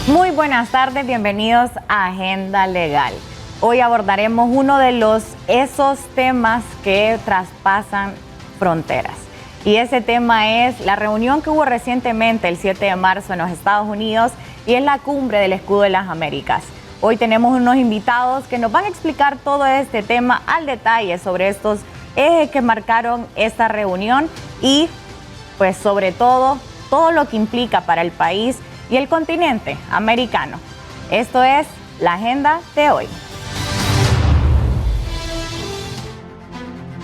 Muy buenas tardes, bienvenidos a Agenda Legal. Hoy abordaremos uno de esos temas que traspasan fronteras. Y ese tema es la reunión que hubo recientemente el 7 de marzo en los Estados Unidos y es la cumbre del Escudo de las Américas. Hoy tenemos unos invitados que nos van a explicar todo este tema al detalle sobre estos ejes que marcaron esta reunión y pues sobre todo lo que implica para el país y el continente americano. Esto es la agenda de hoy.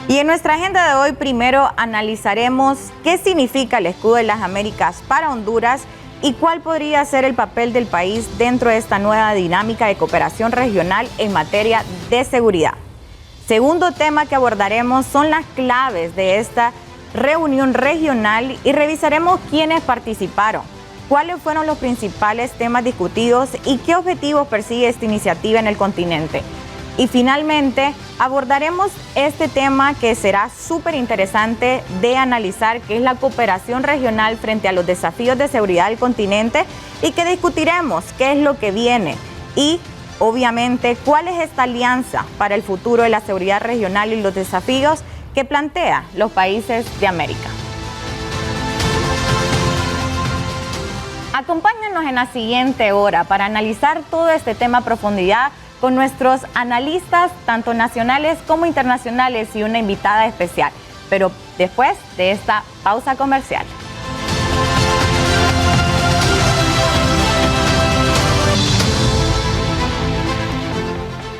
Y en nuestra agenda de hoy primero analizaremos qué significa el Escudo de las Américas para Honduras y cuál podría ser el papel del país dentro de esta nueva dinámica de cooperación regional en materia de seguridad. Segundo tema que abordaremos son las claves de esta reunión regional y revisaremos quiénes participaron, cuáles fueron los principales temas discutidos y qué objetivos persigue esta iniciativa en el continente. Y finalmente abordaremos este tema que será súper interesante de analizar, que es la cooperación regional frente a los desafíos de seguridad del continente y que discutiremos qué es lo que viene y obviamente cuál es esta alianza para el futuro de la seguridad regional y los desafíos que plantea los países de América. Acompáñanos en la siguiente hora para analizar todo este tema a profundidad con nuestros analistas, tanto nacionales como internacionales, y una invitada especial, pero después de esta pausa comercial.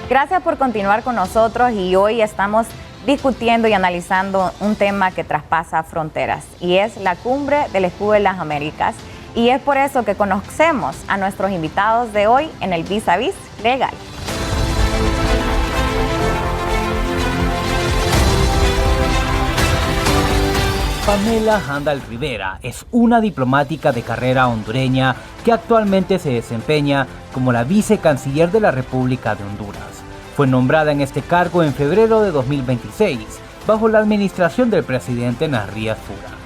Gracias por continuar con nosotros y hoy estamos discutiendo y analizando un tema que traspasa fronteras y es la cumbre del Escudo de las Américas. Y es por eso que conocemos a nuestros invitados de hoy en el Vis a Vis Legal. Pamela Handal Rivera es una diplomática de carrera hondureña que actualmente se desempeña como la vicecanciller de la República de Honduras. Fue nombrada en este cargo en febrero de 2026, bajo la administración del presidente Narrías Fura.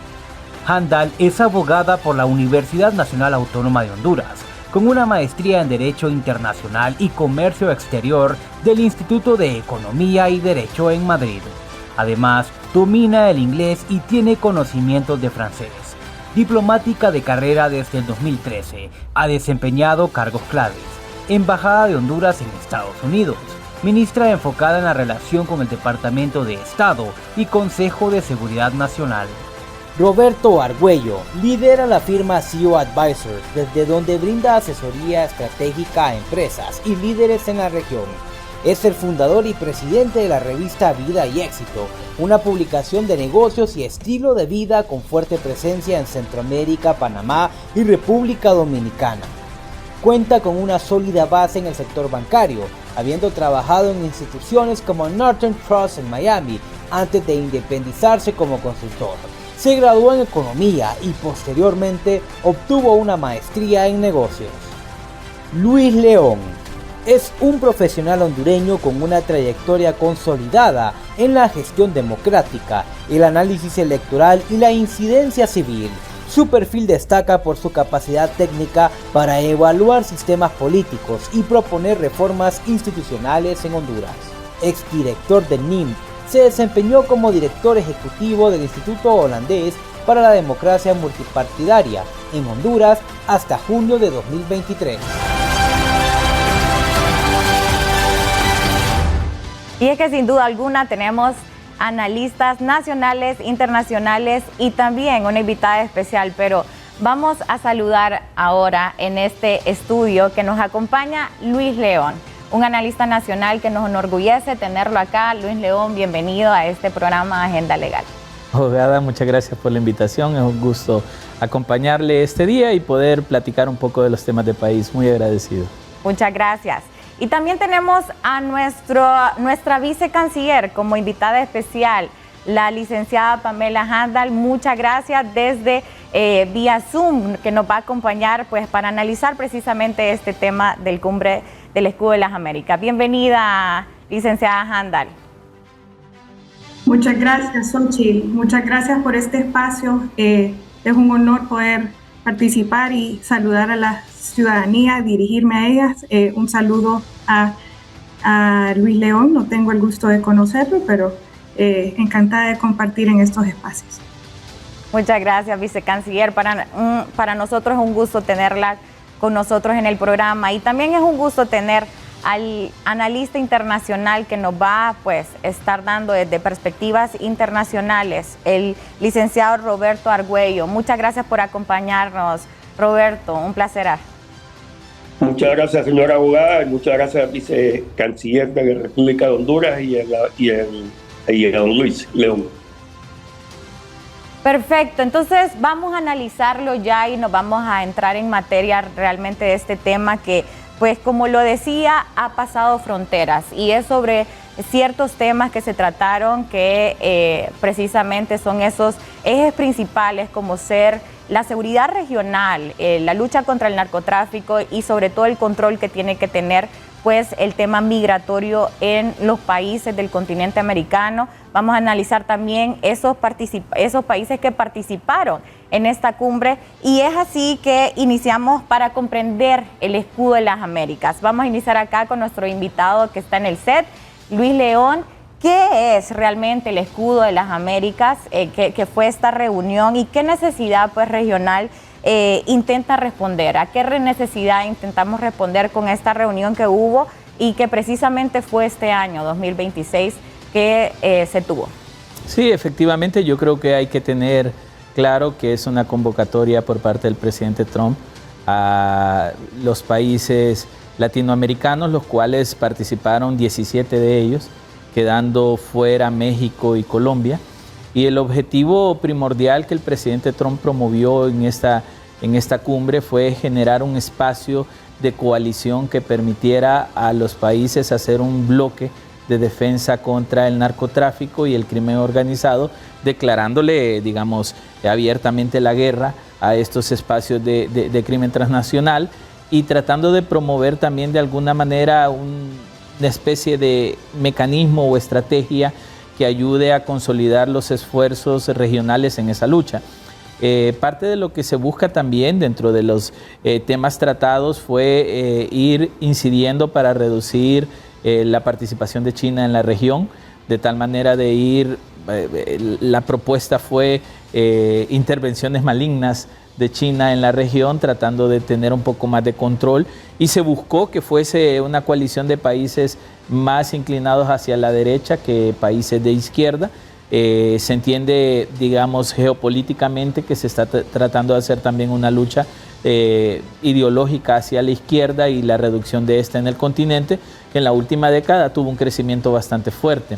Handal es abogada por la Universidad Nacional Autónoma de Honduras, con una maestría en Derecho Internacional y Comercio Exterior del Instituto de Economía y Derecho en Madrid. Además, domina el inglés y tiene conocimientos de francés. Diplomática de carrera desde el 2013, ha desempeñado cargos claves: Embajada de Honduras en Estados Unidos, ministra enfocada en la relación con el Departamento de Estado y Consejo de Seguridad Nacional. Roberto Argüello lidera la firma CEO Advisors, desde donde brinda asesoría estratégica a empresas y líderes en la región. Es el fundador y presidente de la revista Vida y Éxito, una publicación de negocios y estilo de vida con fuerte presencia en Centroamérica, Panamá y República Dominicana. Cuenta con una sólida base en el sector bancario, habiendo trabajado en instituciones como Northern Trust en Miami antes de independizarse como consultor. Se graduó en Economía y posteriormente obtuvo una maestría en Negocios. Luis León es un profesional hondureño con una trayectoria consolidada en la gestión democrática, el análisis electoral y la incidencia civil. Su perfil destaca por su capacidad técnica para evaluar sistemas políticos y proponer reformas institucionales en Honduras. Exdirector del NIM, se desempeñó como director ejecutivo del Instituto Holandés para la Democracia Multipartidaria en Honduras hasta junio de 2023. Y es que sin duda alguna tenemos analistas nacionales, internacionales y también una invitada especial, pero vamos a saludar ahora en este estudio que nos acompaña Luis León, un analista nacional que nos enorgullece tenerlo acá. Luis León, bienvenido a este programa Agenda Legal. Abogada, muchas gracias por la invitación, es un gusto acompañarle este día y poder platicar un poco de los temas del país, muy agradecido. Muchas gracias. Y también tenemos a nuestra vicecanciller como invitada especial, la licenciada Pamela Handal. Muchas gracias desde vía Zoom, que nos va a acompañar pues para analizar precisamente este tema del cumbre del Escudo de las Américas. Bienvenida, licenciada Handal. Muchas gracias, Xochitl. Muchas gracias por este espacio. Es un honor poder participar y saludar a las ciudadanía, dirigirme a ellas. Un saludo a Luis León, no tengo el gusto de conocerlo, pero encantada de compartir en estos espacios. Muchas gracias, vicecanciller. Para nosotros es un gusto tenerla con nosotros en el programa, y también es un gusto tener al analista internacional que nos va pues estar dando desde perspectivas internacionales, el licenciado Roberto Argüello. Muchas gracias por acompañarnos, Roberto, un placer. Muchas gracias, señora abogada, y muchas gracias, vicecanciller de la República de Honduras, y a don Luis León. Perfecto, entonces vamos a analizarlo ya y nos vamos a entrar en materia realmente de este tema que, pues como lo decía, ha pasado fronteras, y es sobre ciertos temas que se trataron que precisamente son esos ejes principales, como ser la seguridad regional, la lucha contra el narcotráfico y sobre todo el control que tiene que tener pues el tema migratorio en los países del continente americano. Vamos a analizar también esos países que participaron en esta cumbre, y es así que iniciamos para comprender el escudo de las Américas. Vamos a iniciar acá con nuestro invitado que está en el set, Luis León. ¿Qué es realmente el escudo de las Américas? ¿Qué fue esta reunión y qué necesidad pues regional intenta responder? ¿A qué necesidad intentamos responder con esta reunión que hubo y que precisamente fue este año 2026 que se tuvo? Sí, efectivamente, yo creo que hay que tener claro que es una convocatoria por parte del presidente Trump a los países latinoamericanos, los cuales participaron 17 de ellos, quedando fuera México y Colombia. Y el objetivo primordial que el presidente Trump promovió en esta cumbre fue generar un espacio de coalición que permitiera a los países hacer un bloque de defensa contra el narcotráfico y el crimen organizado, declarándole, digamos, abiertamente la guerra a estos espacios de crimen transnacional, y tratando de promover también de alguna manera una especie de mecanismo o estrategia que ayude a consolidar los esfuerzos regionales en esa lucha. Parte de lo que se busca también dentro de los temas tratados fue ir incidiendo para reducir la participación de China en la región, de tal manera de ir, la propuesta fue intervenciones malignas de China en la región, tratando de tener un poco más de control, y se buscó que fuese una coalición de países más inclinados hacia la derecha que países de izquierda. Se entiende, digamos, geopolíticamente que se está tratando de hacer también una lucha ideológica hacia la izquierda y la reducción de esta en el continente, que en la última década tuvo un crecimiento bastante fuerte.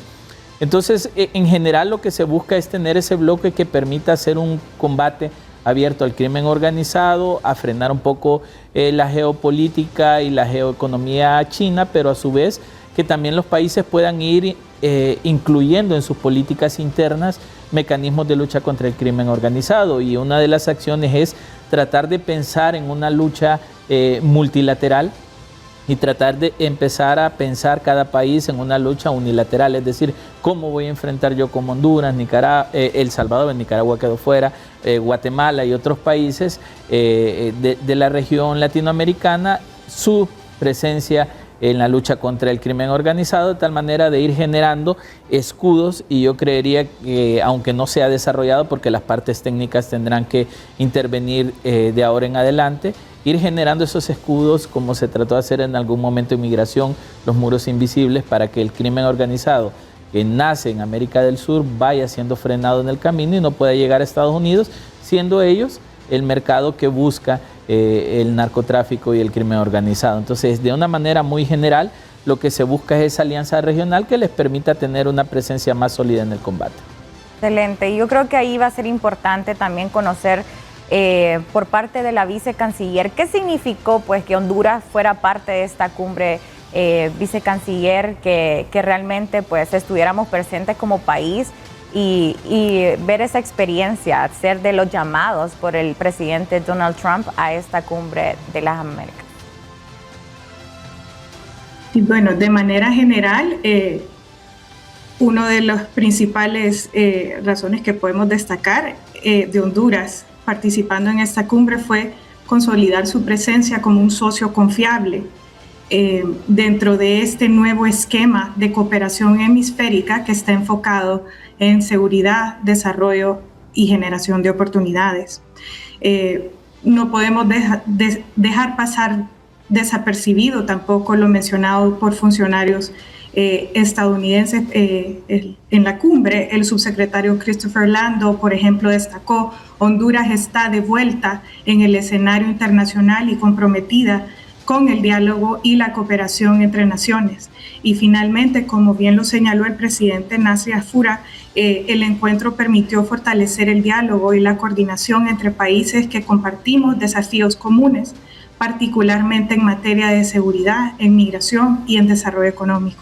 Entonces, en general lo que se busca es tener ese bloque que permita hacer un combate abierto al crimen organizado, a frenar un poco la geopolítica y la geoeconomía china, pero a su vez que también los países puedan ir incluyendo en sus políticas internas mecanismos de lucha contra el crimen organizado. Y una de las acciones es tratar de pensar en una lucha multilateral y tratar de empezar a pensar cada país en una lucha unilateral, es decir, cómo voy a enfrentar yo como Honduras, Nicaragua, El Salvador, Nicaragua quedó fuera, Guatemala y otros países de la región latinoamericana, su presencia en la lucha contra el crimen organizado, de tal manera de ir generando escudos. Y yo creería que, aunque no se ha desarrollado porque las partes técnicas tendrán que intervenir de ahora en adelante, ir generando esos escudos como se trató de hacer en algún momento en migración, los muros invisibles, para que el crimen organizado que nace en América del Sur vaya siendo frenado en el camino y no pueda llegar a Estados Unidos, siendo ellos el mercado que busca el narcotráfico y el crimen organizado. Entonces, de una manera muy general, lo que se busca es esa alianza regional que les permita tener una presencia más sólida en el combate. Excelente. Y yo creo que ahí va a ser importante también conocer por parte de la vicecanciller qué significó pues que Honduras fuera parte de esta cumbre, vicecanciller, que realmente pues estuviéramos presentes como país y ver esa experiencia, ser de los llamados por el presidente Donald Trump a esta cumbre de las Américas. Y bueno, de manera general, una de las principales razones que podemos destacar de Honduras participando en esta cumbre fue consolidar su presencia como un socio confiable dentro de este nuevo esquema de cooperación hemisférica que está enfocado en seguridad, desarrollo y generación de oportunidades. No podemos dejar pasar desapercibido tampoco lo mencionado por funcionarios estadounidenses en la cumbre. El subsecretario Christopher Lando, por ejemplo, destacó: Honduras está de vuelta en el escenario internacional y comprometida con el diálogo y la cooperación entre naciones. Y finalmente, como bien lo señaló el presidente Nasri Afura, el encuentro permitió fortalecer el diálogo y la coordinación entre países que compartimos desafíos comunes, particularmente en materia de seguridad, en migración y en desarrollo económico.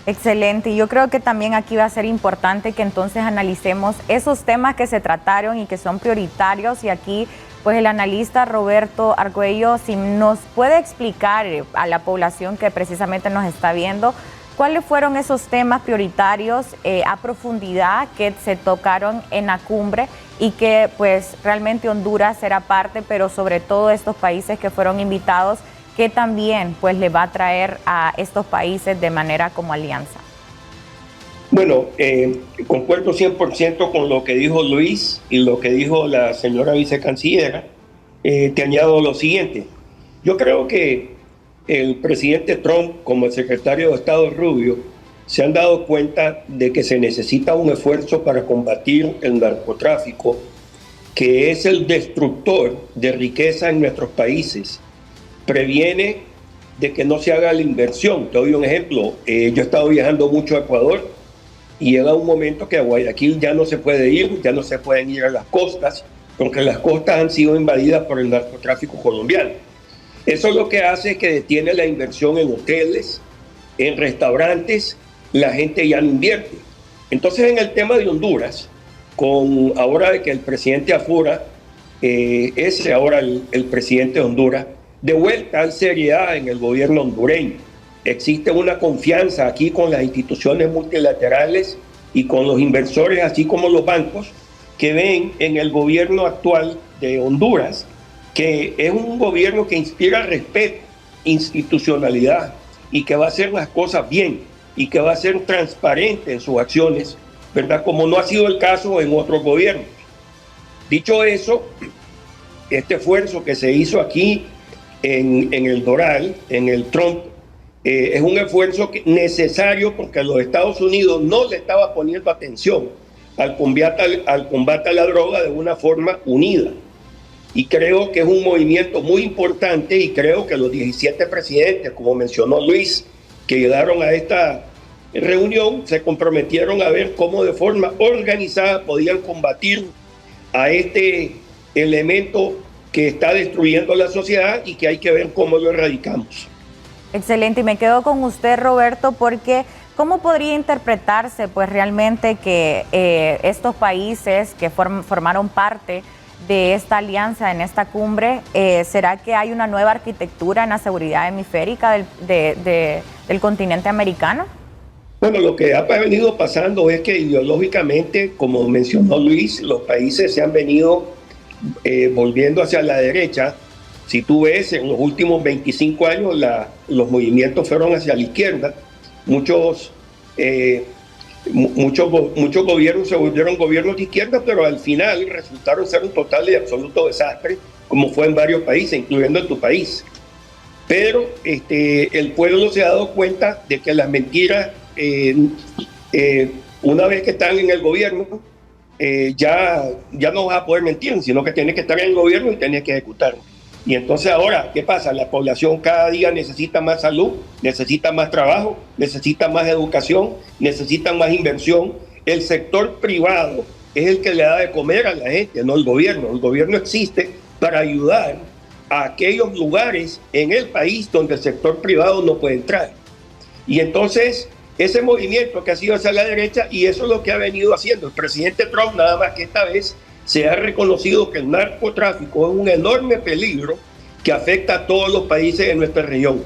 Excelente, y yo creo que también aquí va a ser importante que entonces analicemos esos temas que se trataron y que son prioritarios, y aquí pues el analista Roberto Argüello, si nos puede explicar a la población que precisamente nos está viendo, ¿cuáles fueron esos temas prioritarios a profundidad que se tocaron en la cumbre y que pues realmente Honduras será parte, pero sobre todo estos países que fueron invitados, que también pues le va a traer a estos países de manera como alianza? Bueno, concuerdo 100% con lo que dijo Luis y lo que dijo la señora vicecanciller. Te añado lo siguiente. Yo creo que el presidente Trump, como el secretario de Estado Rubio, se han dado cuenta de que se necesita un esfuerzo para combatir el narcotráfico, que es el destructor de riqueza en nuestros países. Previene de que no se haga la inversión. Te doy un ejemplo. Yo he estado viajando mucho a Ecuador y llega un momento que a Guayaquil ya no se puede ir, ya no se pueden ir a las costas, porque las costas han sido invadidas por el narcotráfico colombiano. Eso lo que hace es que detiene la inversión en hoteles, en restaurantes, la gente ya no invierte. Entonces, en el tema de Honduras, con ahora de que el presidente Afura es ahora el presidente de Honduras, de vuelta hay seriedad en el gobierno hondureño. Existe una confianza aquí con las instituciones multilaterales y con los inversores, así como los bancos, que ven en el gobierno actual de Honduras que es un gobierno que inspira respeto, institucionalidad, y que va a hacer las cosas bien y que va a ser transparente en sus acciones, ¿verdad? Como no ha sido el caso en otros gobiernos. Dicho eso, este esfuerzo que se hizo aquí en el Doral, en el Trump, es un esfuerzo necesario porque los Estados Unidos no le estaba poniendo atención al combate a la droga de una forma unida. Y creo que es un movimiento muy importante, y creo que los 17 presidentes, como mencionó Luis, que llegaron a esta reunión, se comprometieron a ver cómo de forma organizada podían combatir a este elemento que está destruyendo la sociedad y que hay que ver cómo lo erradicamos. Excelente, y me quedo con usted, Roberto, porque ¿cómo podría interpretarse pues realmente que estos países que formaron parte de esta alianza en esta cumbre, será que hay una nueva arquitectura en la seguridad hemisférica del continente americano? Bueno, lo que ha venido pasando es que ideológicamente, como mencionó Luis, los países se han venido volviendo hacia la derecha. Si tú ves, en los últimos 25 años los movimientos fueron hacia la izquierda. Muchos gobiernos se volvieron gobiernos de izquierda, pero al final resultaron ser un total y absoluto desastre, como fue en varios países, incluyendo en tu país. Pero el pueblo se ha dado cuenta de que las mentiras, una vez que están en el gobierno, ya no vas a poder mentir, sino que tienes que estar en el gobierno y tienes que ejecutar. Y entonces ahora, ¿qué pasa? La población cada día necesita más salud, necesita más trabajo, necesita más educación, necesita más inversión. El sector privado es el que le da de comer a la gente, no el gobierno. El gobierno existe para ayudar a aquellos lugares en el país donde el sector privado no puede entrar. Y entonces, ese movimiento que ha sido hacia la derecha, y eso es lo que ha venido haciendo el presidente Trump, nada más que esta vez se ha reconocido que el narcotráfico es un enorme peligro que afecta a todos los países de nuestra región.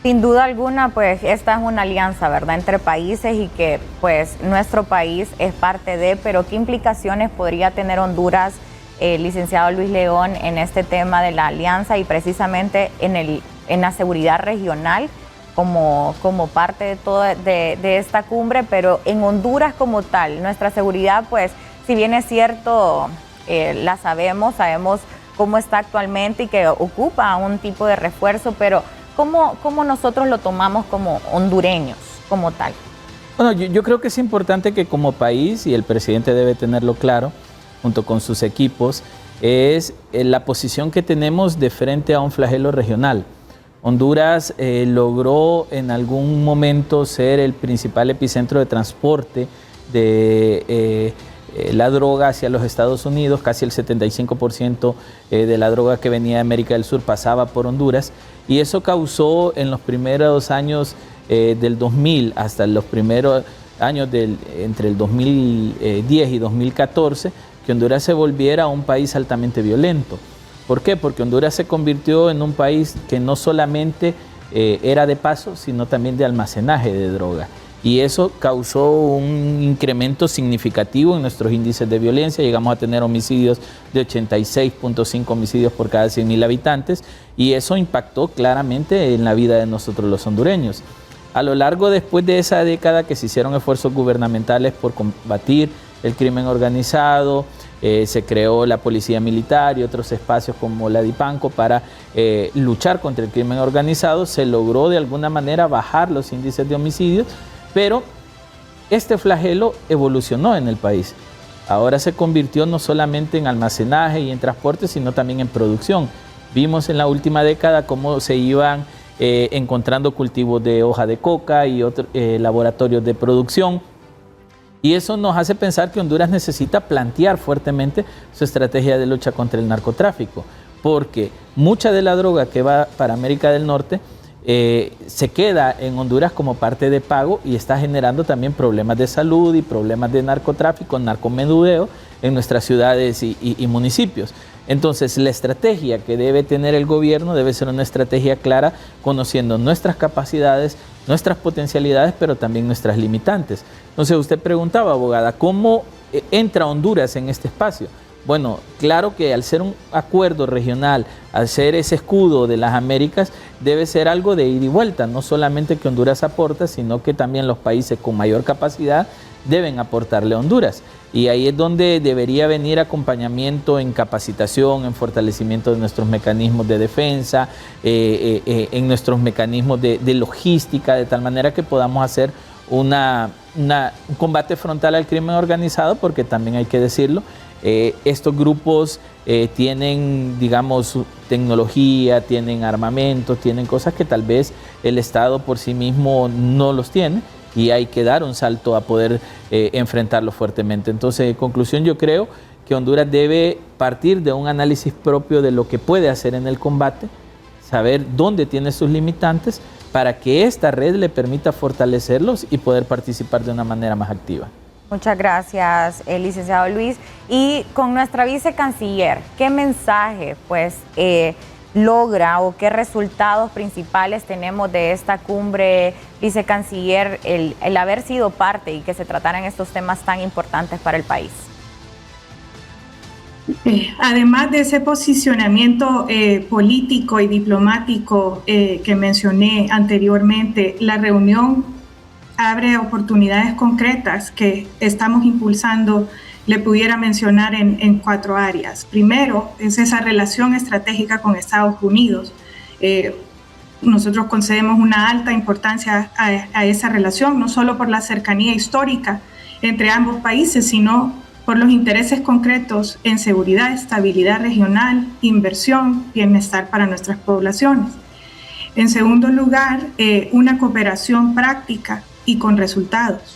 Sin duda alguna, pues esta es una alianza, ¿verdad?, entre países, y que pues nuestro país es parte de, pero ¿qué implicaciones podría tener Honduras licenciado Luis León, en este tema de la alianza y precisamente en la seguridad regional como parte de toda de esta cumbre, pero en Honduras como tal, nuestra seguridad, pues, si bien es cierto, la sabemos cómo está actualmente y que ocupa un tipo de refuerzo, pero ¿cómo nosotros lo tomamos como hondureños, como tal? Bueno, yo creo que es importante que como país, y el presidente debe tenerlo claro, junto con sus equipos, es la posición que tenemos de frente a un flagelo regional. Honduras logró en algún momento ser el principal epicentro de transporte de la droga hacia los Estados Unidos. Casi el 75% de la droga que venía de América del Sur pasaba por Honduras, y eso causó en los primeros años del 2000 hasta los primeros años entre el 2010 y 2014 que Honduras se volviera un país altamente violento. ¿Por qué? Porque Honduras se convirtió en un país que no solamente era de paso, sino también de almacenaje de droga. Y eso causó un incremento significativo en nuestros índices de violencia. Llegamos a tener homicidios de 86.5 homicidios por cada 100.000 habitantes, y eso impactó claramente en la vida de nosotros los hondureños. A lo largo después de esa década que se hicieron esfuerzos gubernamentales por combatir el crimen organizado, se creó la policía militar y otros espacios como la DIPANCO para luchar contra el crimen organizado. Se logró de alguna manera bajar los índices de homicidios, pero este flagelo evolucionó en el país. Ahora se convirtió no solamente en almacenaje y en transporte, sino también en producción. Vimos en la última década cómo se iban encontrando cultivos de hoja de coca y otros laboratorios de producción. Y eso nos hace pensar que Honduras necesita plantear fuertemente su estrategia de lucha contra el narcotráfico, porque mucha de la droga que va para América del Norte se queda en Honduras como parte de pago y está generando también problemas de salud y problemas de narcotráfico, narcomenudeo en nuestras ciudades y municipios. Entonces, la estrategia que debe tener el gobierno debe ser una estrategia clara, conociendo nuestras capacidades, nuestras potencialidades, pero también nuestras limitantes. Entonces, usted preguntaba, abogada, ¿cómo entra Honduras en este espacio? Bueno, claro que al ser un acuerdo regional, al ser ese escudo de las Américas, debe ser algo de ida y vuelta, no solamente que Honduras aporta, sino que también los países con mayor capacidad deben aportarle a Honduras. Y ahí es donde debería venir acompañamiento en capacitación, en fortalecimiento de nuestros mecanismos de defensa, en nuestros mecanismos de logística, de tal manera que podamos hacer un combate frontal al crimen organizado, porque también hay que decirlo, estos grupos tienen, digamos, tecnología, tienen armamento, tienen cosas que tal vez el Estado por sí mismo no los tiene, y hay que dar un salto a poder enfrentarlo fuertemente. Entonces, en conclusión, yo creo que Honduras debe partir de un análisis propio de lo que puede hacer en el combate, saber dónde tiene sus limitantes, para que esta red le permita fortalecerlos y poder participar de una manera más activa. Muchas gracias, licenciado Luis. Y con nuestra vicecanciller, ¿qué mensaje logra o qué resultados principales tenemos de esta cumbre, vicecanciller, el haber sido parte y que se trataran estos temas tan importantes para el país? Además de ese posicionamiento político y diplomático que mencioné anteriormente, la reunión abre oportunidades concretas que estamos impulsando. Le pudiera mencionar en 4 áreas. Primero, es esa relación estratégica con Estados Unidos. Nosotros concedemos una alta importancia a esa relación, no solo por la cercanía histórica entre ambos países, sino por los intereses concretos en seguridad, estabilidad regional, inversión, bienestar para nuestras poblaciones. En segundo lugar, una cooperación práctica y con resultados.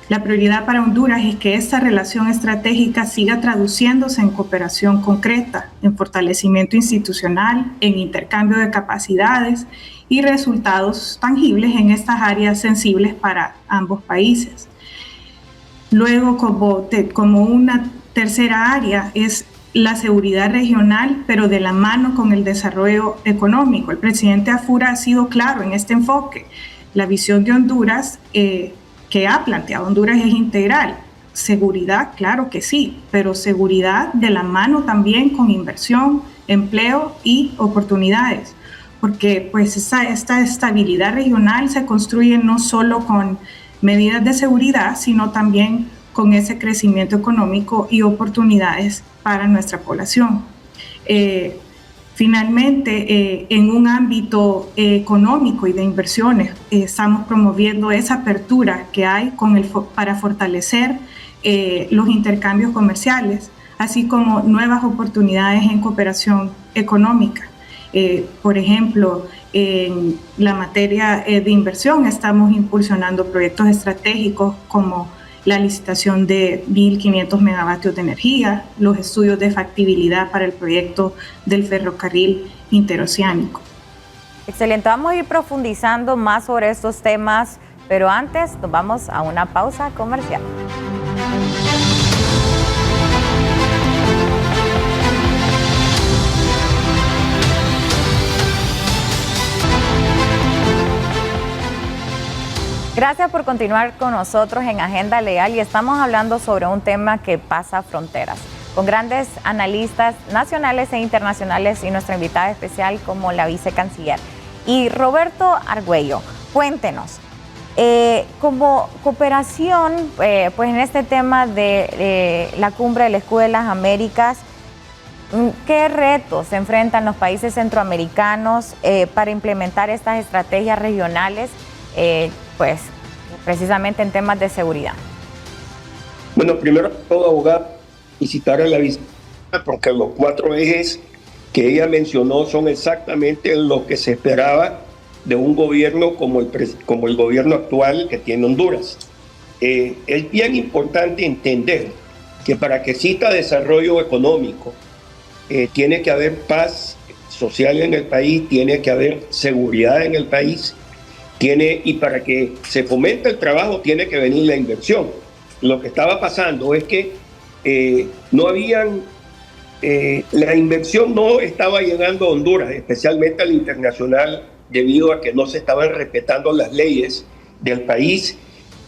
La prioridad para Honduras es que esta relación estratégica siga traduciéndose en cooperación concreta, en fortalecimiento institucional, en intercambio de capacidades y resultados tangibles en estas áreas sensibles para ambos países. Luego, como una tercera área, es la seguridad regional, pero de la mano con el desarrollo económico. El presidente Afura ha sido claro en este enfoque. La visión de Honduras que ha planteado Honduras es integral. seguridad, claro que sí, pero seguridad de la mano también con inversión, empleo y oportunidades, porque pues esta estabilidad regional se construye no solo con medidas de seguridad, sino también con ese crecimiento económico y oportunidades para nuestra población. Finalmente, en un ámbito económico y de inversiones, estamos promoviendo esa apertura que hay para fortalecer los intercambios comerciales, así como nuevas oportunidades en cooperación económica. Por ejemplo, en la materia de inversión estamos impulsionando proyectos estratégicos como la licitación de 1.500 megavatios de energía, los estudios de factibilidad para el proyecto del ferrocarril interoceánico. Excelente, vamos a ir profundizando más sobre estos temas, pero antes nos vamos a una pausa comercial. Gracias por continuar con nosotros en Agenda Legal y estamos hablando sobre un tema que pasa fronteras, con grandes analistas nacionales e internacionales y nuestra invitada especial como la vicecanciller. Y Roberto Argüello, cuéntenos, como cooperación, pues en este tema de la cumbre del Escudo de las Américas, ¿qué retos se enfrentan los países centroamericanos para implementar estas estrategias regionales? Pues precisamente en temas de seguridad. Bueno, primero todo, abogado, felicitar a la vicepresidenta porque los 4 ejes que ella mencionó son exactamente lo que se esperaba de un gobierno como el gobierno actual que tiene Honduras. Es bien importante entender que para que exista desarrollo económico, tiene que haber paz social en el país, tiene que haber seguridad en el país, y para que se fomente el trabajo tiene que venir la inversión. Lo que estaba pasando es que la inversión no estaba llegando a Honduras, especialmente al internacional, debido a que no se estaban respetando las leyes del país.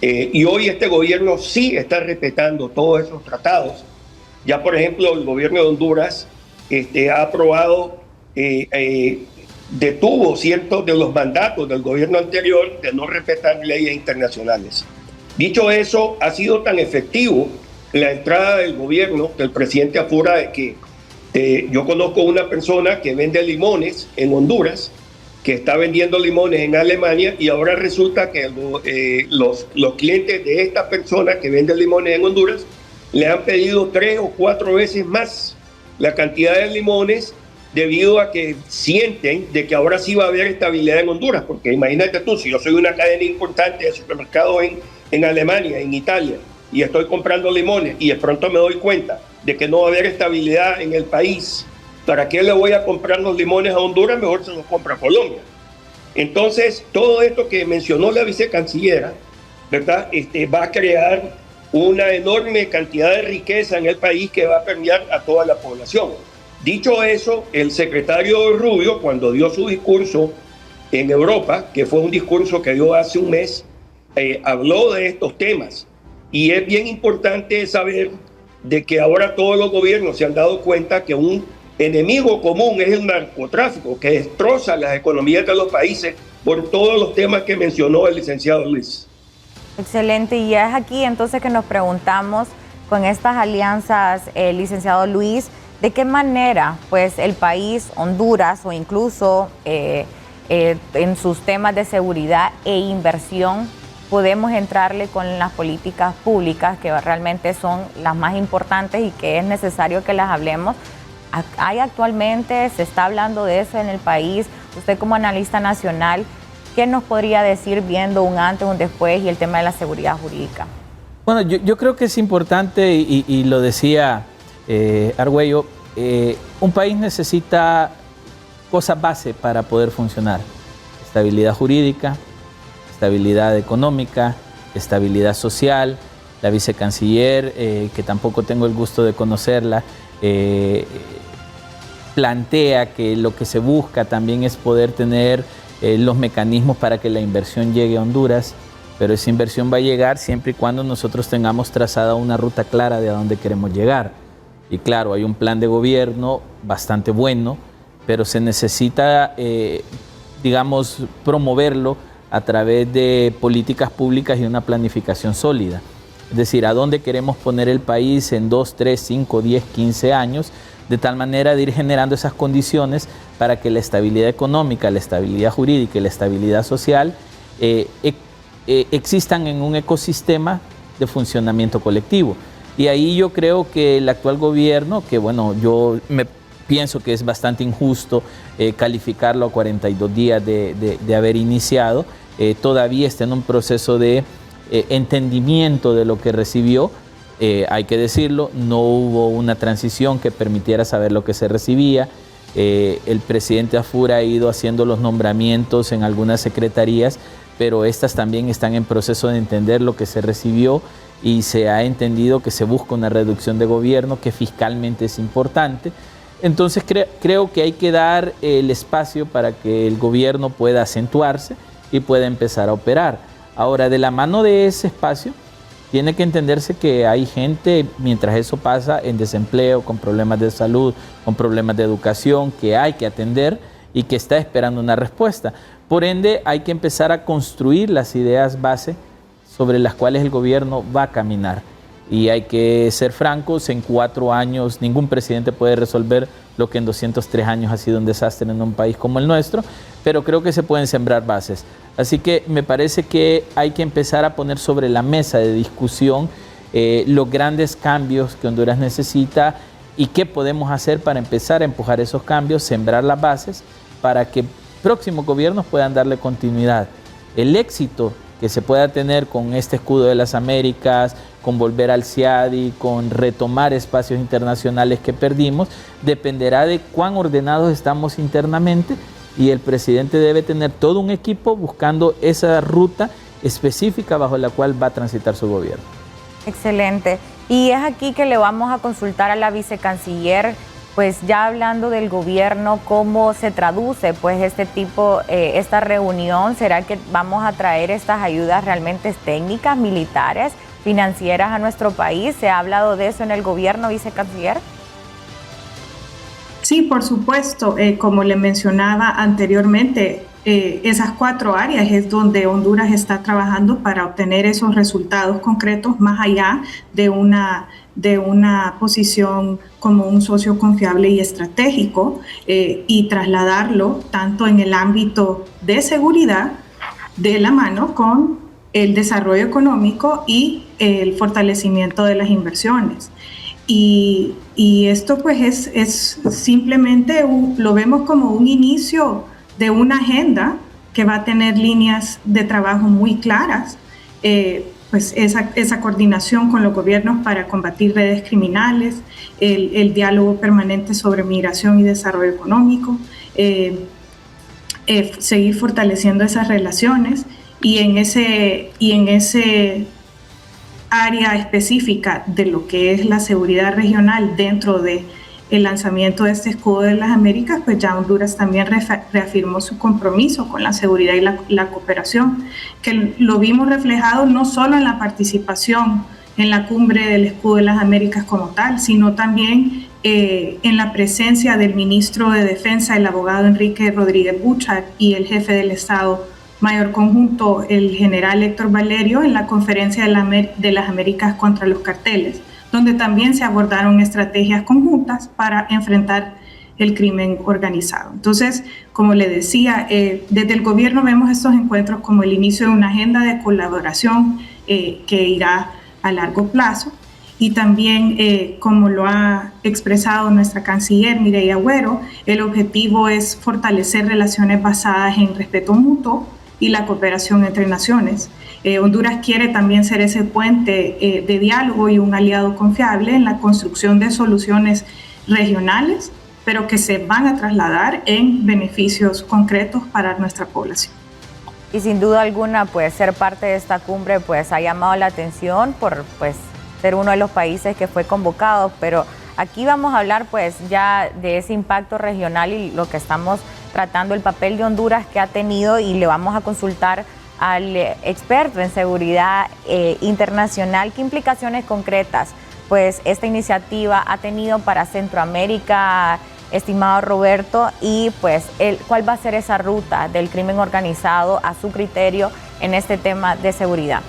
Y hoy este gobierno sí está respetando todos esos tratados. Ya, por ejemplo, el gobierno de Honduras ha aprobado detuvo ciertos de los mandatos del gobierno anterior de no respetar leyes internacionales. Dicho eso, ha sido tan efectivo la entrada del gobierno del presidente Afura de que yo conozco una persona que vende limones en Honduras, que está vendiendo limones en Alemania, y ahora resulta que los clientes de esta persona que vende limones en Honduras le han pedido 3 o 4 veces más la cantidad de limones, debido a que sienten de que ahora sí va a haber estabilidad en Honduras, porque imagínate tú, si yo soy una cadena importante de supermercados en Alemania, en Italia, y estoy comprando limones y de pronto me doy cuenta de que no va a haber estabilidad en el país, ¿para qué le voy a comprar los limones a Honduras? Mejor se los compra a Colombia. Entonces, todo esto que mencionó la vicecanciller, ¿verdad? Va a crear una enorme cantidad de riqueza en el país que va a permear a toda la población. Dicho eso, el secretario Rubio, cuando dio su discurso en Europa, que fue un discurso que dio hace un mes, habló de estos temas. Y es bien importante saber de que ahora todos los gobiernos se han dado cuenta que un enemigo común es el narcotráfico, que destroza las economías de los países por todos los temas que mencionó el licenciado Luis. Excelente, y es aquí entonces que nos preguntamos con estas alianzas, licenciado Luis, ¿de qué manera pues el país, Honduras, o incluso en sus temas de seguridad e inversión, podemos entrarle con las políticas públicas que realmente son las más importantes y que es necesario que las hablemos? ¿Hay actualmente, se está hablando de eso en el país? Usted como analista nacional, ¿qué nos podría decir viendo un antes, un después y el tema de la seguridad jurídica? Bueno, yo creo que es importante, y lo decía Argüello, un país necesita cosas base para poder funcionar: estabilidad jurídica, estabilidad económica, estabilidad social. La vicecanciller, que tampoco tengo el gusto de conocerla, plantea que lo que se busca también es poder tener los mecanismos para que la inversión llegue a Honduras. pero esa inversión va a llegar siempre y cuando nosotros tengamos trazada una ruta clara de a dónde queremos llegar. Y claro, hay un plan de gobierno bastante bueno, pero se necesita, digamos, promoverlo a través de políticas públicas y una planificación sólida. Es decir, a dónde queremos poner el país en 2, 3, 5, 10, 15 años, de tal manera de ir generando esas condiciones para que la estabilidad económica, la estabilidad jurídica y la estabilidad social existan en un ecosistema de funcionamiento colectivo. Y ahí yo creo que el actual gobierno, que bueno, pienso que es bastante injusto calificarlo a 42 días de haber iniciado, todavía está en un proceso de entendimiento de lo que recibió. Hay que decirlo, no hubo una transición que permitiera saber lo que se recibía. El presidente Afur ha ido haciendo los nombramientos en algunas secretarías, pero estas también están en proceso de entender lo que se recibió y se ha entendido que se busca una reducción de gobierno que fiscalmente es importante. Entonces creo que hay que dar el espacio para que el gobierno pueda acentuarse y pueda empezar a operar. Ahora, de la mano de ese espacio, tiene que entenderse que hay gente, mientras eso pasa, en desempleo, con problemas de salud, con problemas de educación, que hay que atender y que está esperando una respuesta. Por ende, hay que empezar a construir las ideas base sobre las cuales el gobierno va a caminar. Y hay que ser francos, en 4 años ningún presidente puede resolver lo que en 203 años ha sido un desastre en un país como el nuestro, pero creo que se pueden sembrar bases. Así que me parece que hay que empezar a poner sobre la mesa de discusión los grandes cambios que Honduras necesita y qué podemos hacer para empezar a empujar esos cambios, sembrar las bases para que próximos gobiernos puedan darle continuidad. El éxito que se pueda tener con este escudo de las Américas, con volver al CIADI, con retomar espacios internacionales que perdimos, dependerá de cuán ordenados estamos internamente, y el presidente debe tener todo un equipo buscando esa ruta específica bajo la cual va a transitar su gobierno. Excelente. Y es aquí que le vamos a consultar a la vicecanciller, pues ya hablando del gobierno, ¿cómo se traduce pues esta reunión? ¿Será que vamos a traer estas ayudas realmente técnicas, militares, financieras a nuestro país? ¿Se ha hablado de eso en el gobierno, vicecanciller? Sí, por supuesto. Como le mencionaba anteriormente, esas 4 áreas es donde Honduras está trabajando para obtener esos resultados concretos más allá de una posición como un socio confiable y estratégico, y trasladarlo tanto en el ámbito de seguridad de la mano con el desarrollo económico y el fortalecimiento de las inversiones. Y esto pues es simplemente, lo vemos como un inicio de una agenda que va a tener líneas de trabajo muy claras, pues esa coordinación con los gobiernos para combatir redes criminales, el diálogo permanente sobre migración y desarrollo económico, seguir fortaleciendo esas relaciones y en ese área específica de lo que es la seguridad regional dentro de el lanzamiento de este escudo de las Américas, pues ya Honduras también reafirmó su compromiso con la seguridad y la cooperación, que lo vimos reflejado no solo en la participación en la cumbre del escudo de las Américas como tal, sino también en la presencia del ministro de Defensa, el abogado Enrique Rodríguez Buchar, y el jefe del Estado Mayor Conjunto, el general Héctor Valerio, en la conferencia de las Américas contra los carteles, donde también se abordaron estrategias conjuntas para enfrentar el crimen organizado. Entonces, como le decía, desde el gobierno vemos estos encuentros como el inicio de una agenda de colaboración que irá a largo plazo, y también, como lo ha expresado nuestra canciller Mireya Agüero, el objetivo es fortalecer relaciones basadas en respeto mutuo y la cooperación entre naciones. Honduras quiere también ser ese puente de diálogo y un aliado confiable en la construcción de soluciones regionales, pero que se van a trasladar en beneficios concretos para nuestra población. Y sin duda alguna, pues ser parte de esta cumbre pues ha llamado la atención por pues ser uno de los países que fue convocado, pero aquí vamos a hablar pues ya de ese impacto regional y lo que estamos tratando, el papel de Honduras que ha tenido, y le vamos a consultar al experto en seguridad internacional, ¿qué implicaciones concretas pues esta iniciativa ha tenido para Centroamérica, estimado Roberto, y pues cuál va a ser esa ruta del crimen organizado a su criterio en este tema de seguridad?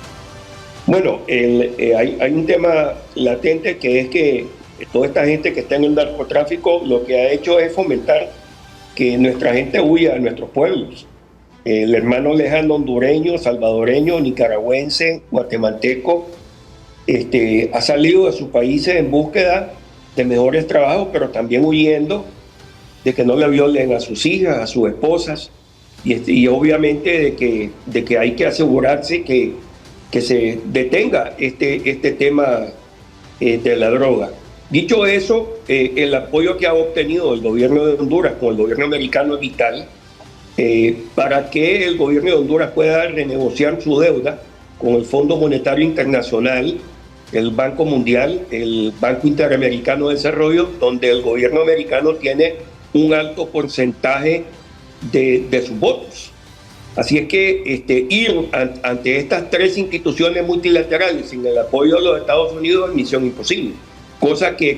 Bueno, hay un tema latente, que es que toda esta gente que está en el narcotráfico lo que ha hecho es fomentar que nuestra gente huya a nuestros pueblos. El hermano lejano hondureño, salvadoreño, nicaragüense, guatemalteco, ha salido de sus países en búsqueda de mejores trabajos, pero también huyendo de que no le violen a sus hijas, a sus esposas, y obviamente de que hay que asegurarse que se detenga este tema de la droga. Dicho eso, el apoyo que ha obtenido el gobierno de Honduras con el gobierno americano es vital para que el gobierno de Honduras pueda renegociar su deuda con el Fondo Monetario Internacional, el Banco Mundial, el Banco Interamericano de Desarrollo, donde el gobierno americano tiene un alto porcentaje de sus votos. Así es que ir ante estas tres instituciones multilaterales sin el apoyo de los Estados Unidos es misión imposible.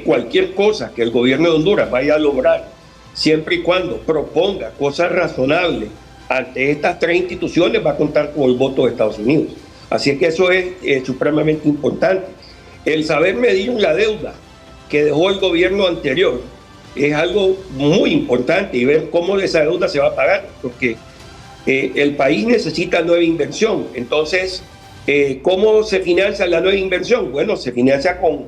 Cualquier cosa que el gobierno de Honduras vaya a lograr, siempre y cuando proponga cosas razonables ante estas tres instituciones, va a contar con el voto de Estados Unidos. Así es que eso es supremamente importante. El saber medir la deuda que dejó el gobierno anterior es algo muy importante, y ver cómo esa deuda se va a pagar, porque el país necesita nueva inversión. Entonces, ¿cómo se financia la nueva inversión? Bueno, se financia con,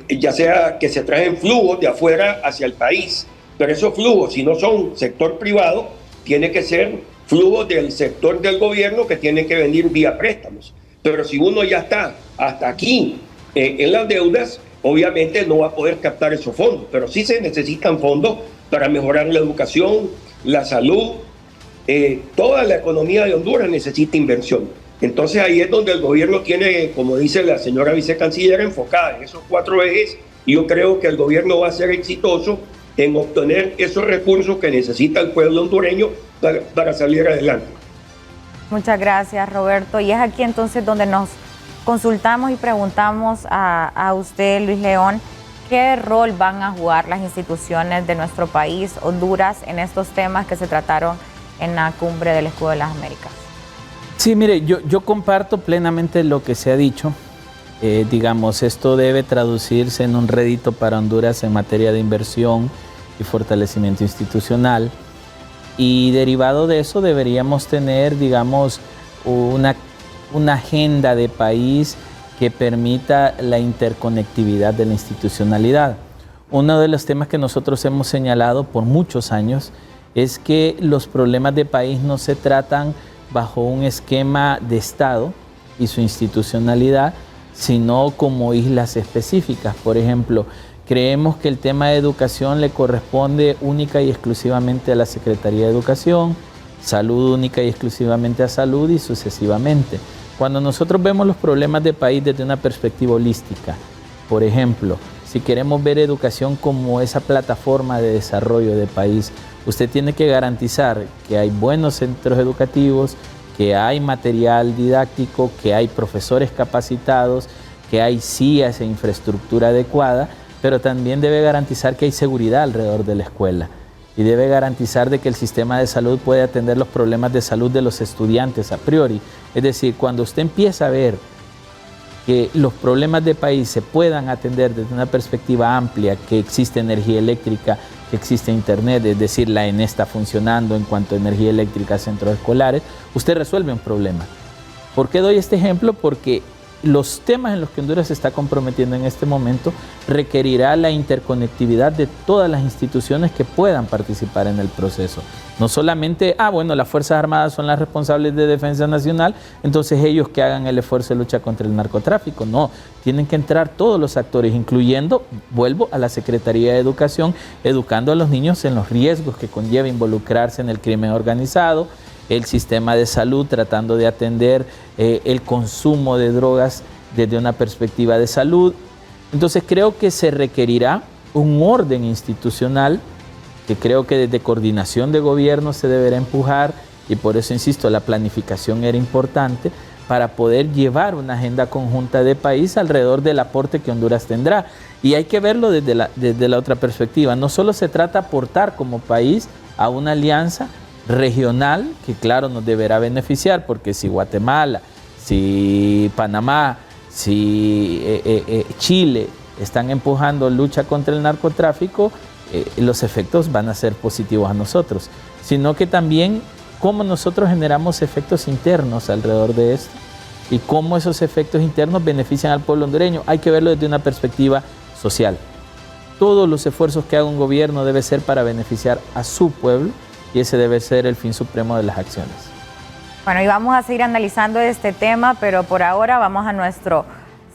ya sea que se traen flujos de afuera hacia el país, pero esos flujos, si no son sector privado, tiene que ser flujos del sector del gobierno, que tienen que venir vía préstamos. Pero si uno ya está hasta aquí en las deudas, obviamente no va a poder captar esos fondos, pero sí se necesitan fondos para mejorar la educación, la salud. Toda la economía de Honduras necesita inversión. Entonces ahí es donde el gobierno tiene, como dice la señora vicecanciller, enfocada en esos 4 ejes, y yo creo que el gobierno va a ser exitoso en obtener esos recursos que necesita el pueblo hondureño para salir adelante. Muchas gracias, Roberto. Y es aquí entonces donde nos consultamos y preguntamos a usted, Luis León, ¿qué rol van a jugar las instituciones de nuestro país, Honduras, en estos temas que se trataron en la cumbre del Escudo de las Américas? Sí, mire, yo comparto plenamente lo que se ha dicho. Digamos, esto debe traducirse en un rédito para Honduras en materia de inversión y fortalecimiento institucional. Y derivado de eso deberíamos tener, digamos, una agenda de país que permita la interconectividad de la institucionalidad. Uno de los temas que nosotros hemos señalado por muchos años es que los problemas de país no se tratan bajo un esquema de Estado y su institucionalidad, sino como islas específicas. Por ejemplo, creemos que el tema de educación le corresponde única y exclusivamente a la Secretaría de Educación, salud única y exclusivamente a salud, y sucesivamente. Cuando nosotros vemos los problemas de país desde una perspectiva holística, por ejemplo, si queremos ver educación como esa plataforma de desarrollo de país, usted tiene que garantizar que hay buenos centros educativos, que hay material didáctico, que hay profesores capacitados, que hay sillas e infraestructura adecuada, pero también debe garantizar que hay seguridad alrededor de la escuela, y debe garantizar de que el sistema de salud puede atender los problemas de salud de los estudiantes a priori. Es decir, cuando usted empieza a ver que los problemas de país se puedan atender desde una perspectiva amplia, que existe energía eléctrica, que existe internet, es decir, la ENE está funcionando en cuanto a energía eléctrica a centros escolares, usted resuelve un problema. ¿Por qué doy este ejemplo? Porque los temas en los que Honduras se está comprometiendo en este momento requerirá la interconectividad de todas las instituciones que puedan participar en el proceso. No solamente, bueno, las Fuerzas Armadas son las responsables de defensa nacional, entonces ellos que hagan el esfuerzo de lucha contra el narcotráfico. No, tienen que entrar todos los actores, incluyendo, vuelvo a la Secretaría de Educación, educando a los niños en los riesgos que conlleva involucrarse en el crimen organizado, el sistema de salud tratando de atender el consumo de drogas desde una perspectiva de salud. Entonces creo que se requerirá un orden institucional que creo que desde coordinación de gobierno se deberá empujar y por eso insisto, la planificación era importante para poder llevar una agenda conjunta de país alrededor del aporte que Honduras tendrá. Y hay que verlo desde la otra perspectiva. No solo se trata de aportar como país a una alianza regional, que claro nos deberá beneficiar, porque si Guatemala, si Panamá, si Chile están empujando lucha contra el narcotráfico, los efectos van a ser positivos a nosotros, sino que también cómo nosotros generamos efectos internos alrededor de esto y cómo esos efectos internos benefician al pueblo hondureño. Hay que verlo desde una perspectiva social. Todos los esfuerzos que haga un gobierno debe ser para beneficiar a su pueblo y ese debe ser el fin supremo de las acciones. Bueno, y vamos a seguir analizando este tema, pero por ahora vamos a nuestro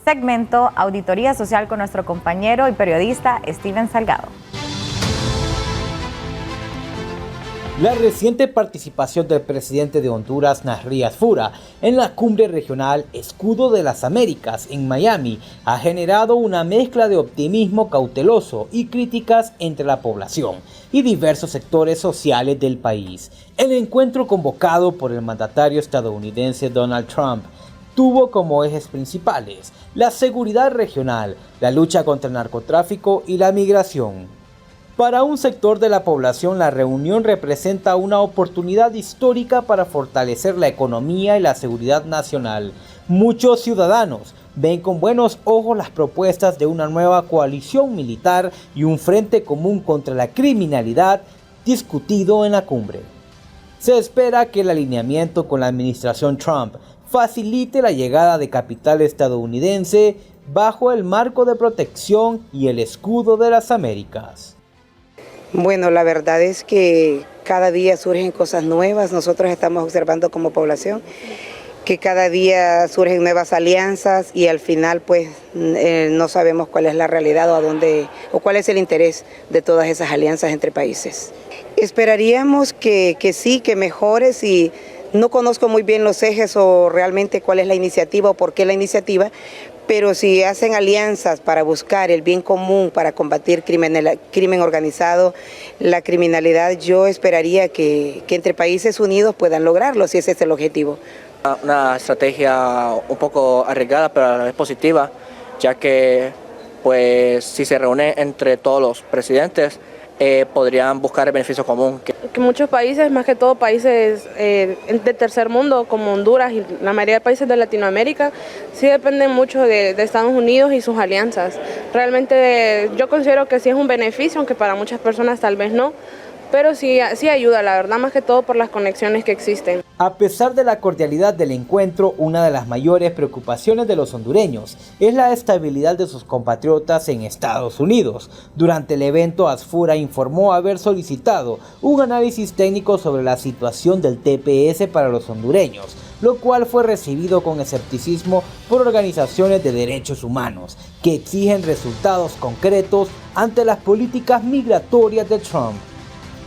segmento Auditoría Social con nuestro compañero y periodista Steven Salgado. La reciente participación del presidente de Honduras, Nasri Asfura, en la cumbre regional Escudo de las Américas en Miami ha generado una mezcla de optimismo cauteloso y críticas entre la población y diversos sectores sociales del país. El encuentro convocado por el mandatario estadounidense Donald Trump tuvo como ejes principales la seguridad regional, la lucha contra el narcotráfico y la migración. Para un sector de la población, la reunión representa una oportunidad histórica para fortalecer la economía y la seguridad nacional. Muchos ciudadanos ven con buenos ojos las propuestas de una nueva coalición militar y un frente común contra la criminalidad discutido en la cumbre. Se espera que el alineamiento con la administración Trump facilite la llegada de capital estadounidense bajo el marco de protección y el escudo de las Américas. Bueno, la verdad es que cada día surgen cosas nuevas. Nosotros estamos observando como población que cada día surgen nuevas alianzas y al final pues no sabemos cuál es la realidad o cuál es el interés de todas esas alianzas entre países. Esperaríamos que sí, que mejore. Si no conozco muy bien los ejes o realmente cuál es la iniciativa o por qué la iniciativa, pero si hacen alianzas para buscar el bien común, para combatir crimen organizado, la criminalidad, yo esperaría que entre países unidos puedan lograrlo, si ese es el objetivo. Una estrategia un poco arriesgada, pero a la vez positiva, ya que pues, si se reúne entre todos los presidentes, podrían buscar el beneficio común. Que muchos países, más que todo países del tercer mundo como Honduras y la mayoría de países de Latinoamérica, sí dependen mucho de Estados Unidos y sus alianzas. Realmente yo considero que sí es un beneficio, aunque para muchas personas tal vez no, pero sí ayuda, la verdad, más que todo por las conexiones que existen. A pesar de la cordialidad del encuentro, una de las mayores preocupaciones de los hondureños es la estabilidad de sus compatriotas en Estados Unidos. Durante el evento, Asfura informó haber solicitado un análisis técnico sobre la situación del TPS para los hondureños, lo cual fue recibido con escepticismo por organizaciones de derechos humanos, que exigen resultados concretos ante las políticas migratorias de Trump.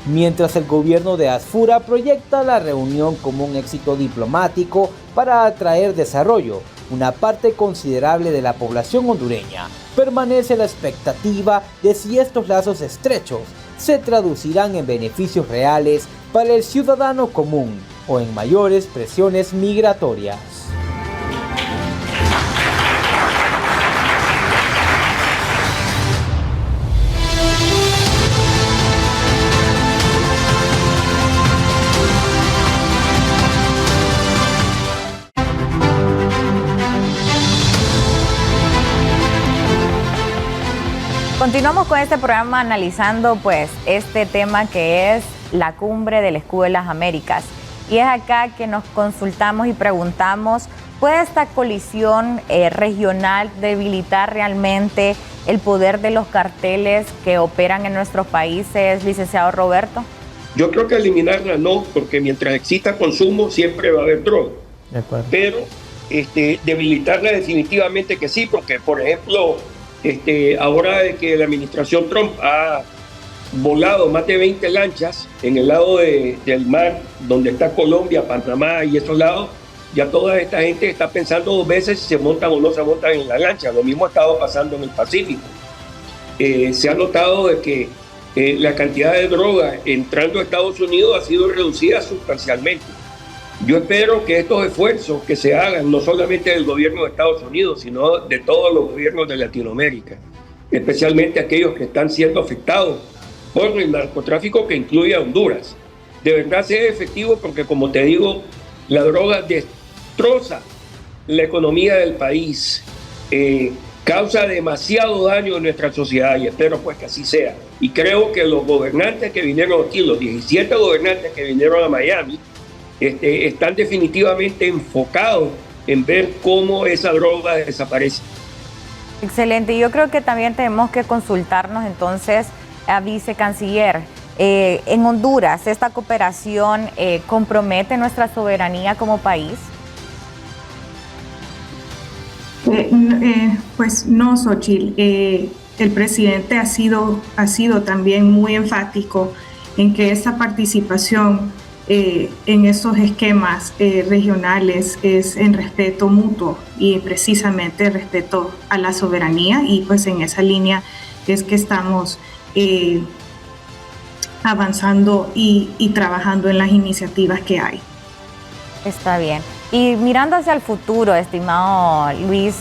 Mientras el gobierno de Asfura proyecta la reunión como un éxito diplomático para atraer desarrollo, una parte considerable de la población hondureña permanece la expectativa de si estos lazos estrechos se traducirán en beneficios reales para el ciudadano común o en mayores presiones migratorias. Continuamos con este programa analizando pues este tema que es la cumbre del Escudo de las Américas. Y es acá que nos consultamos y preguntamos, ¿puede esta colisión regional debilitar realmente el poder de los carteles que operan en nuestros países, licenciado Roberto? Yo creo que eliminarla no, porque mientras exista consumo siempre va a haber droga. De acuerdo. Pero debilitarla definitivamente que sí, porque por ejemplo, ahora de que la administración Trump ha volado más de 20 lanchas en el lado del mar, donde está Colombia, Panamá y esos lados, ya toda esta gente está pensando dos veces si se montan o no se montan en la lancha. Lo mismo ha estado pasando en el Pacífico. Se ha notado de que la cantidad de droga entrando a Estados Unidos ha sido reducida sustancialmente. Yo espero que estos esfuerzos que se hagan, no solamente del gobierno de Estados Unidos, sino de todos los gobiernos de Latinoamérica, especialmente aquellos que están siendo afectados por el narcotráfico que incluye a Honduras, de verdad sea efectivo, porque como te digo, la droga destroza la economía del país, causa demasiado daño en nuestra sociedad, y espero pues que así sea. Y creo que los gobernantes que vinieron aquí, los 17 gobernantes que vinieron a Miami, están definitivamente enfocados en ver cómo esa droga desaparece. Excelente. Yo creo que también tenemos que consultarnos entonces a vicecanciller. En Honduras, ¿esta cooperación compromete nuestra soberanía como país? Pues no, Xochitl. El presidente ha sido también muy enfático en que esta participación en estos esquemas regionales es en respeto mutuo y precisamente respeto a la soberanía, y pues en esa línea es que estamos avanzando y trabajando en las iniciativas que hay. Está bien. Y mirando hacia el futuro, estimado Luis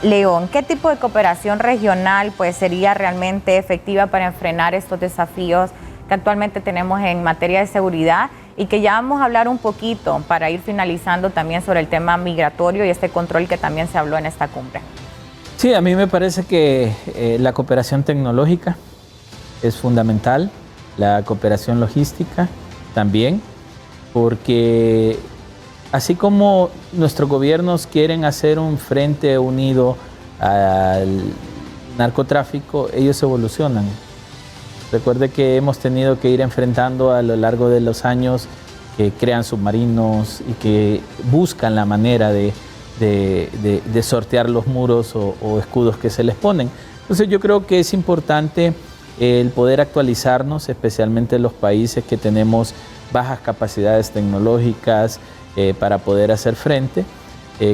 León, ¿qué tipo de cooperación regional pues sería realmente efectiva para enfrenar estos desafíos que actualmente tenemos en materia de seguridad, y que ya vamos a hablar un poquito para ir finalizando también sobre el tema migratorio y este control que también se habló en esta cumbre? Sí, a mí me parece que la cooperación tecnológica es fundamental, la cooperación logística también, porque así como nuestros gobiernos quieren hacer un frente unido al narcotráfico, ellos evolucionan. Recuerde que hemos tenido que ir enfrentando a lo largo de los años que crean submarinos y que buscan la manera de sortear los muros o escudos que se les ponen. Entonces yo creo que es importante el poder actualizarnos, especialmente en los países que tenemos bajas capacidades tecnológicas para poder hacer frente.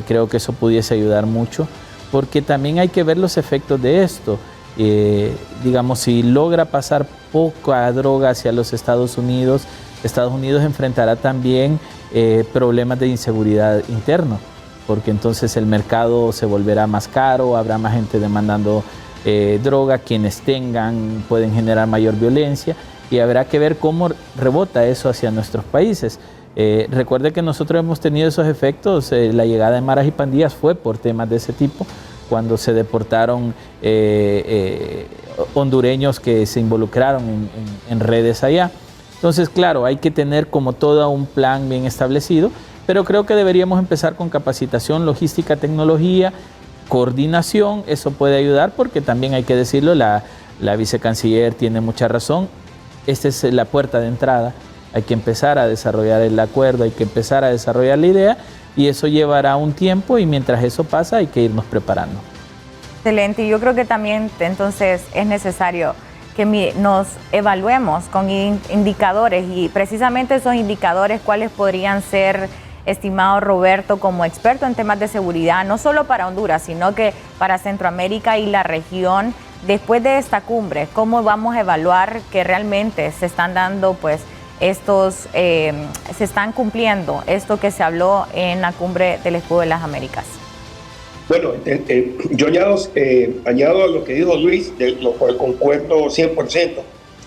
Creo que eso pudiese ayudar mucho, porque también hay que ver los efectos de esto. Digamos, si logra pasar poca droga hacia los Estados Unidos enfrentará también problemas de inseguridad interno, porque entonces el mercado se volverá más caro, habrá más gente demandando droga, quienes tengan pueden generar mayor violencia, y habrá que ver cómo rebota eso hacia nuestros países. Recuerde que nosotros hemos tenido esos efectos, la llegada de maras y pandillas fue por temas de ese tipo, cuando se deportaron hondureños que se involucraron en redes allá. Entonces, claro, hay que tener como todo un plan bien establecido, pero creo que deberíamos empezar con capacitación, logística, tecnología, coordinación. Eso puede ayudar, porque también hay que decirlo, la vicecanciller tiene mucha razón. Esta es la puerta de entrada. Hay que empezar a desarrollar el acuerdo, hay que empezar a desarrollar la idea, y eso llevará un tiempo, y mientras eso pasa hay que irnos preparando. Excelente, y yo creo que también entonces es necesario que nos evaluemos con indicadores, y precisamente esos indicadores, ¿cuáles podrían ser, estimado Roberto, como experto en temas de seguridad, no solo para Honduras, sino que para Centroamérica y la región? Después de esta cumbre, ¿cómo vamos a evaluar que realmente se están dando pues se están cumpliendo esto que se habló en la cumbre del Escudo de las Américas? Bueno, yo añado a lo que dijo Luis, de lo cual concuerdo 100%.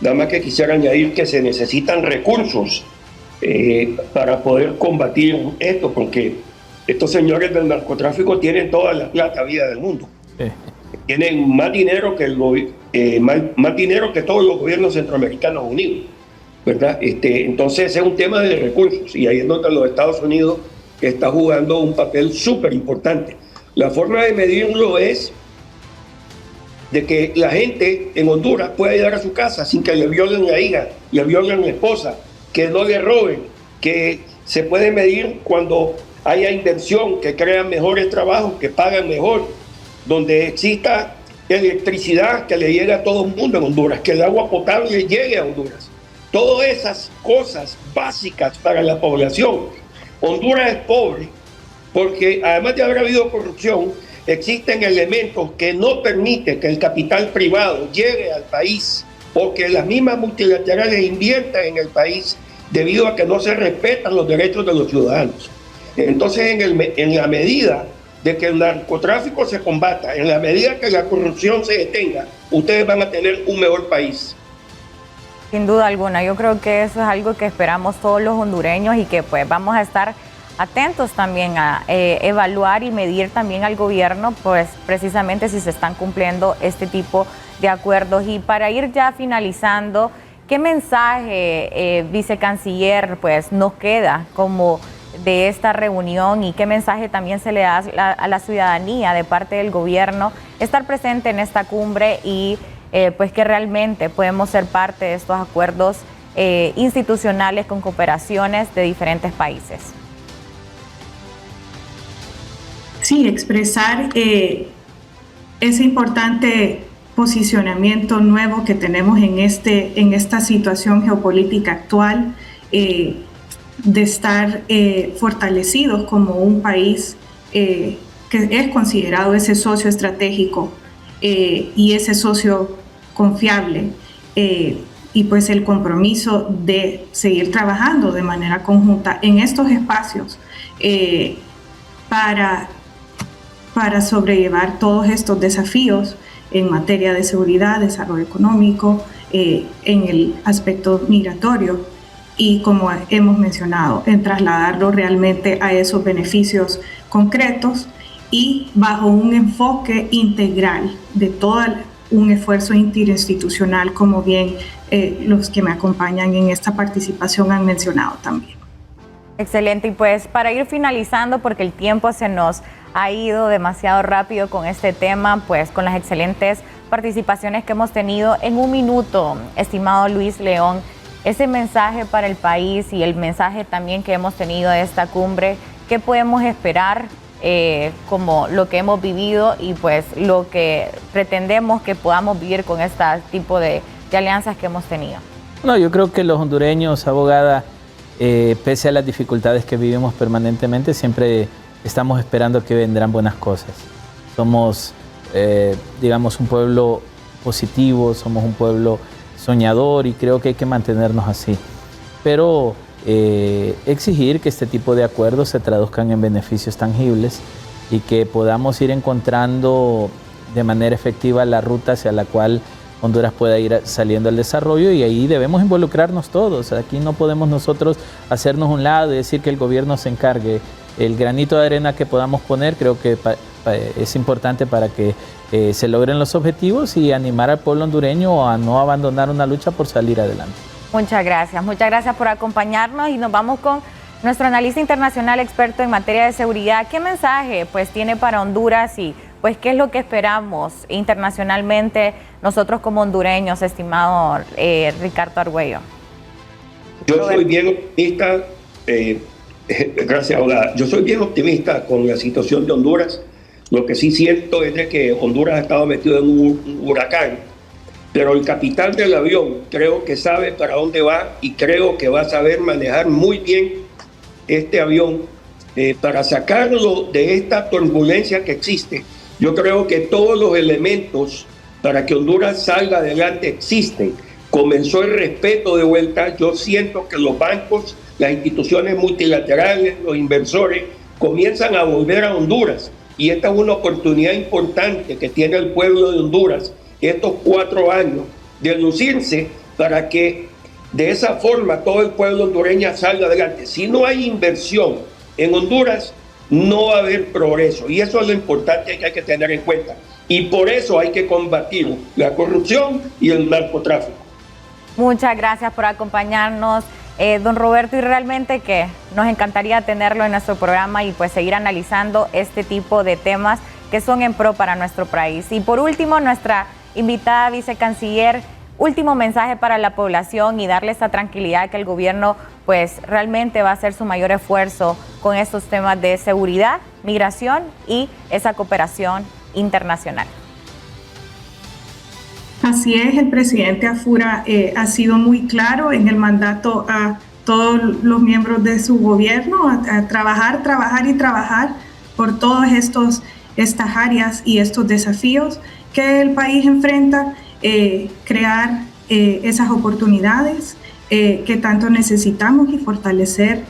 Nada más que quisiera añadir que se necesitan recursos para poder combatir esto, porque estos señores del narcotráfico tienen toda la plata vida del mundo. Tienen más dinero más dinero que todos los gobiernos centroamericanos unidos, ¿verdad? Entonces es un tema de recursos, y ahí es donde los Estados Unidos está jugando un papel súper importante. La forma de medirlo es de que la gente en Honduras pueda llegar a su casa sin que le violen la hija, le violen la esposa, que no le roben, que se puede medir cuando haya inversión, que crean mejores trabajos, que pagan mejor, donde exista electricidad que le llegue a todo el mundo en Honduras, que el agua potable llegue a Honduras. Todas esas cosas básicas para la población. Honduras es pobre porque, además de haber habido corrupción, existen elementos que no permiten que el capital privado llegue al país o que las mismas multilaterales inviertan en el país debido a que no se respetan los derechos de los ciudadanos. Entonces, en la medida de que el narcotráfico se combata, en la medida que la corrupción se detenga, ustedes van a tener un mejor país. Sin duda alguna, yo creo que eso es algo que esperamos todos los hondureños y que pues vamos a estar atentos también a evaluar y medir también al gobierno, pues precisamente si se están cumpliendo este tipo de acuerdos. Y para ir ya finalizando, ¿qué mensaje, vicecanciller, pues nos queda como de esta reunión y qué mensaje también se le da a la ciudadanía de parte del gobierno estar presente en esta cumbre y pues que realmente podemos ser parte de estos acuerdos institucionales con cooperaciones de diferentes países? Sí, expresar ese importante posicionamiento nuevo que tenemos en esta situación geopolítica actual, de estar fortalecidos como un país que es considerado ese socio estratégico y ese socio confiable, y pues el compromiso de seguir trabajando de manera conjunta en estos espacios para sobrellevar todos estos desafíos en materia de seguridad, desarrollo económico, en el aspecto migratorio y, como hemos mencionado, en trasladarlo realmente a esos beneficios concretos y bajo un enfoque integral de todo un esfuerzo interinstitucional, como bien los que me acompañan en esta participación han mencionado también. Excelente, y pues para ir finalizando, porque el tiempo se nos ha ido demasiado rápido con este tema, pues con las excelentes participaciones que hemos tenido, en un minuto, estimado Luis León, ese mensaje para el país y el mensaje también que hemos tenido de esta cumbre, ¿qué podemos esperar como lo que hemos vivido y pues lo que pretendemos que podamos vivir con este tipo de alianzas que hemos tenido? No, yo creo que los hondureños, abogada, pese a las dificultades que vivimos permanentemente, siempre estamos esperando que vendrán buenas cosas. Somos, digamos, un pueblo positivo, somos un pueblo soñador y creo que hay que mantenernos así. Pero exigir que este tipo de acuerdos se traduzcan en beneficios tangibles y que podamos ir encontrando de manera efectiva la ruta hacia la cual Honduras pueda ir saliendo al desarrollo, y ahí debemos involucrarnos todos. Aquí no podemos nosotros hacernos un lado y decir que el gobierno se encargue. El granito de arena que podamos poner creo que es importante para que se logren los objetivos y animar al pueblo hondureño a no abandonar una lucha por salir adelante. Muchas gracias por acompañarnos y nos vamos con nuestro analista internacional experto en materia de seguridad. ¿Qué mensaje pues tiene para Honduras y pues qué es lo que esperamos internacionalmente nosotros como hondureños, estimado Ricardo Argüello? Yo soy bien optimista, gracias, abogada. Yo soy bien optimista con la situación de Honduras. Lo que sí siento es de que Honduras ha estado metido en un huracán, pero el capitán del avión creo que sabe para dónde va y creo que va a saber manejar muy bien este avión para sacarlo de esta turbulencia que existe. Yo creo que todos los elementos para que Honduras salga adelante existen. Comenzó el respeto de vuelta. Yo siento que los bancos, las instituciones multilaterales, los inversores comienzan a volver a Honduras. Y esta es una oportunidad importante que tiene el pueblo de Honduras estos 4 años de lucirse para que de esa forma todo el pueblo hondureño salga adelante. Si no hay inversión en Honduras, no va a haber progreso. Y eso es lo importante que hay que tener en cuenta. Y por eso hay que combatir la corrupción y el narcotráfico. Muchas gracias por acompañarnos, don Roberto, y realmente que nos encantaría tenerlo en nuestro programa y pues seguir analizando este tipo de temas que son en pro para nuestro país. Y por último, nuestra invitada vicecanciller, último mensaje para la población y darle esa tranquilidad que el gobierno pues realmente va a hacer su mayor esfuerzo con estos temas de seguridad, migración y esa cooperación internacional. Así es, el presidente Afura ha sido muy claro en el mandato a todos los miembros de su gobierno a trabajar por todas estas áreas y estos desafíos que el país enfrenta, crear esas oportunidades que tanto necesitamos y fortalecer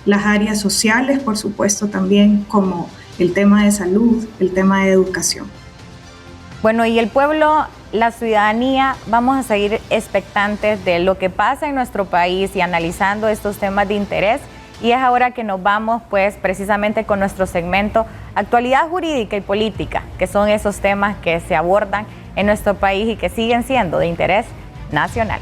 las áreas sociales, por supuesto, también como el tema de salud, el tema de educación. Bueno, y el pueblo, la ciudadanía, vamos a seguir expectantes de lo que pasa en nuestro país y analizando estos temas de interés. Y es ahora que nos vamos, pues, precisamente con nuestro segmento Actualidad Jurídica y Política, que son esos temas que se abordan en nuestro país y que siguen siendo de interés nacional.